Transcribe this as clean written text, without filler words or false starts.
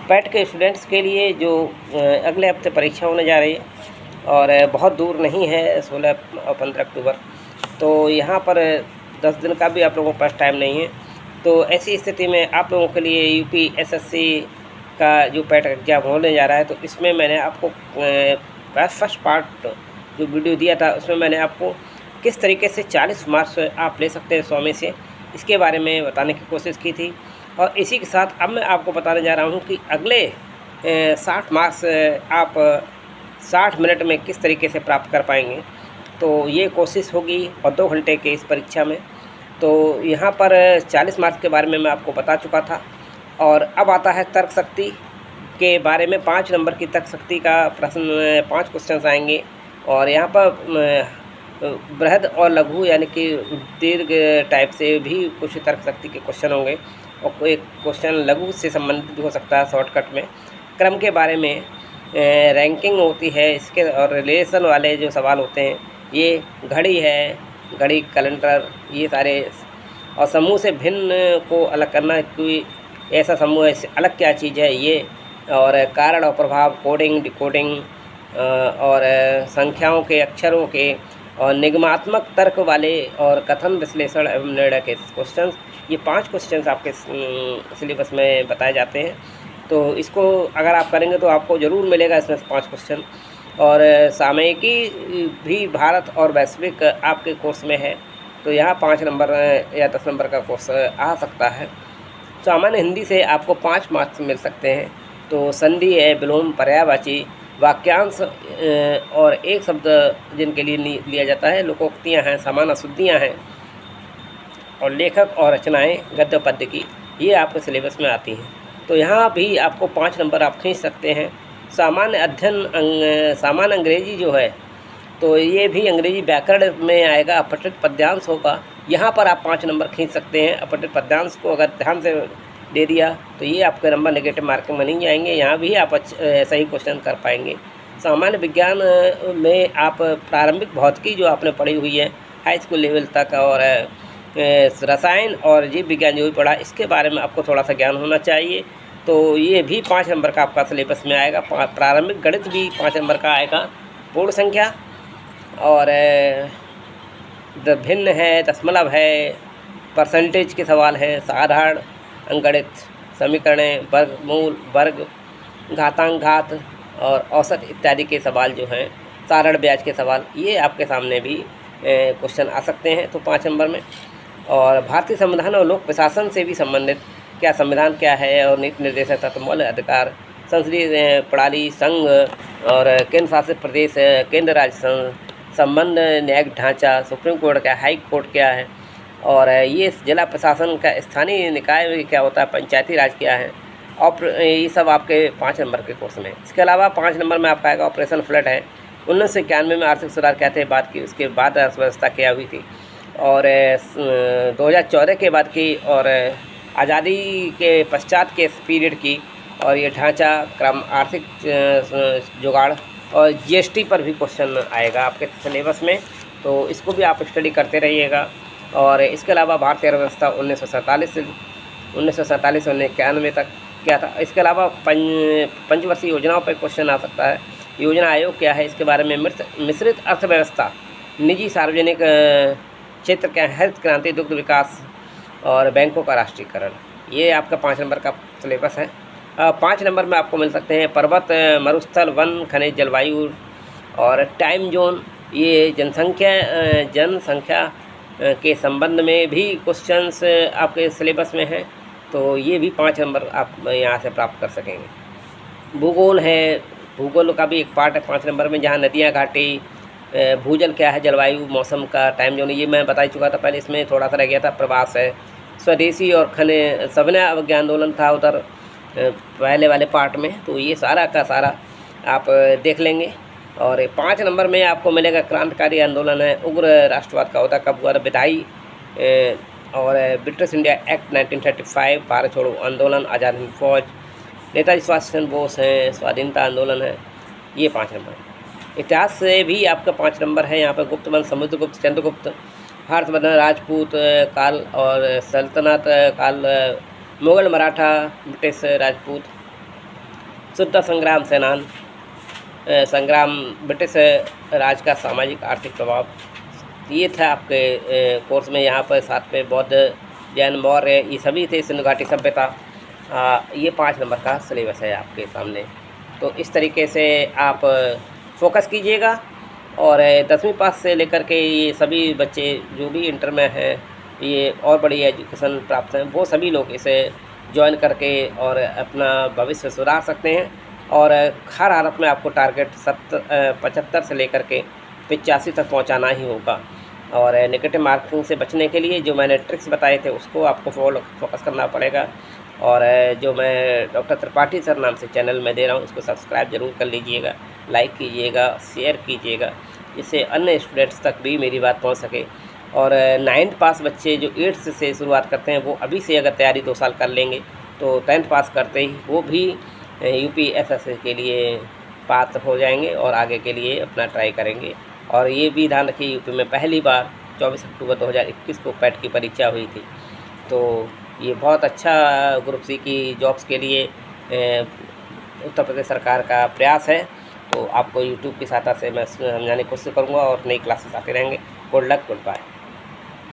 PAT के students के लिए जो अगले हफ्ते परीक्षा होने जा रही है और बहुत दूर नहीं है, 16 और 15 अक्टूबर। तो यहाँ पर 10 दिन का भी आप लोगों के पास टाइम नहीं है। तो ऐसी स्थिति में आप लोगों के लिए यूपी एसएससी का जो पैट एग्जाम होने जा रहा है, तो इसमें मैंने आपको फर्स्ट पार्ट जो वीडियो दिया था, उसमें मैंने आपको किस तरीके से 40 मार्क्स आप ले सकते हैं 100 में से, इसके बारे में बताने की कोशिश की थी। और इसी के साथ अब मैं आपको बताने जा रहा हूँ कि अगले 60 मार्क्स आप 60 मिनट में किस तरीके से प्राप्त कर पाएंगे। तो ये कोशिश होगी और 2 घंटे के इस परीक्षा में। तो यहाँ पर 40 मार्क्स के बारे में मैं आपको बता चुका था। और अब आता है तर्क शक्ति के बारे में। 5 नंबर की तर्क शक्ति का प्रश्न 5 क्वेश्चन आएंगे और यहाँ पर बृहद और लघु यानी कि दीर्घ टाइप से भी कुछ तर्क शक्ति के क्वेश्चन होंगे और कोई क्वेश्चन लघु से संबंधित भी हो सकता है शॉर्टकट में। क्रम के बारे में रैंकिंग होती है इसके, और रिलेशन वाले जो सवाल होते हैं, ये घड़ी है, घड़ी कैलेंडर, ये सारे। और समूह से भिन्न को अलग करना, कोई ऐसा समूह है अलग क्या चीज़ है ये। और कारण और प्रभाव, कोडिंग, डिकोडिंग, और संख्याओं के, अक्षरों के, और निगमात्मक तर्क वाले, और कथन विश्लेषण एवं निर्णय के क्वेश्चंस। ये 5 क्वेश्चंस आपके सिलेबस में बताए जाते हैं। तो इसको अगर आप करेंगे तो आपको ज़रूर मिलेगा इसमें 5 क्वेश्चन। और सामयिकी भी भारत और वैश्विक आपके कोर्स में है, तो यहाँ 5 नंबर या 10 नंबर का कोर्स आ सकता है। सामान्य हिंदी से आपको 5 मार्क्स मिल सकते हैं। तो संधि है, विलोम, पर्यायवाची, वाक्यांश और एक शब्द जिनके लिए लिया जाता है, लोकोक्तियाँ हैं, समान अशुद्धियाँ हैं, और लेखक और रचनाएं गद्य पद्य की, ये आपके सिलेबस में आती हैं। तो यहाँ भी आपको 5 नंबर आप खींच सकते हैं। सामान्य अध्ययन, सामान्य अंग्रेजी जो है, तो ये भी अंग्रेजी व्याकरण में आएगा। अपठित पद्यांश होगा, यहाँ पर आप 5 नंबर खींच सकते हैं। अपठित पद्यांश को अगर ध्यान से दे दिया तो ये आपके नंबर नेगेटिव मार्किंग में नहीं जाएंगे, यहाँ भी आप सही क्वेश्चन कर पाएंगे। सामान्य विज्ञान में आप प्रारंभिक भौतिकी जो आपने पढ़ी हुई है हाई स्कूल लेवल तक, और रसायन और जीव विज्ञान जो भी पढ़ा, इसके बारे में आपको थोड़ा सा ज्ञान होना चाहिए। तो ये भी 5 नंबर का आपका सिलेबस में आएगा। प्रारंभिक गणित भी 5 नंबर का आएगा। पूर्ण संख्या और भिन्न है, दशमलव है, परसेंटेज के सवाल हैं, साधारण अंकगणित, समीकरणें, वर्गमूल, वर्ग, घातांक, घात और औसत इत्यादि के सवाल जो हैं, सारण ब्याज के सवाल, ये आपके सामने भी क्वेश्चन आ सकते हैं। तो 5 नंबर में। और भारतीय संविधान और लोक प्रशासन से भी संबंधित, क्या संविधान क्या है, और नीति निर्देशक तत्व, मौलिक अधिकार, संसदीय प्रणाली, संघ और केंद्र शासित प्रदेश, केंद्र राज्य संबंध, न्यायिक ढांचा, सुप्रीम कोर्ट क्या, हाई कोर्ट क्या है, और ये जिला प्रशासन का, स्थानीय निकाय क्या होता है, पंचायती राज क्या है, और ये सब आपके 5 नंबर के कोर्स में। इसके अलावा 5 नंबर में आपका आएगा ऑपरेशन फ्लड है। 1991 में आर्थिक सुधार क्या थे बात की, उसके बाद अर्थव्यवस्था क्या हुई थी, और 2014 के बाद की, और आज़ादी के पश्चात के पीरियड की, और ये ढांचा, क्रम, आर्थिक जुगाड़, और जीएसटी पर भी क्वेश्चन आएगा आपके सिलेबस में। तो इसको भी आप स्टडी करते रहिएगा। और इसके अलावा भारतीय अर्थव्यवस्था 1947 से 1991 तक क्या था। इसके अलावा पंचवर्षीय योजनाओं पर क्वेश्चन आ सकता है। योजना आयोग क्या है, इसके बारे में। मिश्रित अर्थव्यवस्था, निजी सार्वजनिक क्षेत्र क्या है, हरित क्रांति, दुग्ध विकास और बैंकों का राष्ट्रीयकरण, ये आपका 5 नंबर का सिलेबस है। 5 नंबर में आपको मिल सकते हैं पर्वत, मरुस्थल, वन, खनिज, जलवायु और टाइम जोन। ये जनसंख्या के संबंध में भी क्वेश्चंस आपके सिलेबस में हैं, तो ये भी 5 नंबर आप यहाँ से प्राप्त कर सकेंगे। भूगोल है, भूगोल का भी एक पार्ट है 5 नंबर में, जहाँ नदियाँ, घाटी, भूजल क्या है, जलवायु, मौसम का, टाइम जोन, ये मैं बता ही चुका था पहले। इसमें थोड़ा सा रह गया था, प्रवास है, स्वदेशी और सविनय अवज्ञा आंदोलन था उधर पहले वाले पार्ट में। तो ये सारा का सारा आप देख लेंगे। और 5 नंबर में आपको मिलेगा क्रांतिकारी आंदोलन है, उग्र राष्ट्रवाद का होता कब हुआ, विधायी और ब्रिटिश इंडिया एक्ट 1935, भारत छोड़ो आंदोलन, आज़ाद हिंद फौज, नेताजी सुभाष चंद्र बोस हैं, स्वाधीनता आंदोलन है, ये 5 नंबर। इतिहास से भी आपका 5 नंबर है। यहाँ पर गुप्त वंश, समुद्रगुप्त, चंद्रगुप्त, हर्षवर्धन, राजपूत काल और सल्तनत काल, मुगल, मराठा, ब्रिटिश, राजपूत, स्वतंत्रता संग्राम सेनान, संग्राम, ब्रिटिश राज का सामाजिक आर्थिक प्रभाव, ये था आपके कोर्स में। यहाँ पर साथ में बौद्ध, जैन, मौर्य, ये सभी थे, सिंधु घाटी सभ्यता। ये 5 नंबर का सिलेबस है आपके सामने। तो इस तरीके से आप फोकस कीजिएगा और 10वीं पास से लेकर के ये सभी बच्चे जो भी इंटर में हैं, ये और बड़ी एजुकेशन प्राप्त हैं, वो सभी लोग इसे ज्वाइन करके और अपना भविष्य सुधार सकते हैं। और हर हालत में आपको टारगेट 75 से लेकर के 85 तक पहुंचाना ही होगा। और नेगेटिव मार्किंग से बचने के लिए जो मैंने ट्रिक्स बताए थे उसको आपको फोकस करना पड़ेगा। और जो मैं डॉक्टर त्रिपाठी सर नाम से चैनल में दे रहा हूँ, उसको सब्सक्राइब ज़रूर कर लीजिएगा, लाइक कीजिएगा, शेयर कीजिएगा, जिससे अन्य स्टूडेंट्स तक भी मेरी बात पहुँच सके। और 9th पास बच्चे जो 8th से शुरुआत करते हैं, वो अभी से अगर तैयारी 2 साल कर लेंगे तो 10th पास करते ही वो भी यूपीएसएससी के लिए पात्र हो जाएंगे और आगे के लिए अपना ट्राई करेंगे। और ये भी ध्यान रखिए, यूपी में पहली बार 24 अक्टूबर 2021 को पैट की परीक्षा हुई थी। तो ये बहुत अच्छा ग्रुप सी की जॉब्स के लिए उत्तर प्रदेश सरकार का प्रयास है। तो आपको यूट्यूब की सहायता से मैं समझाने की कोशिश करूँगा और नई क्लासेस आते रहेंगे। Good luck, good bye.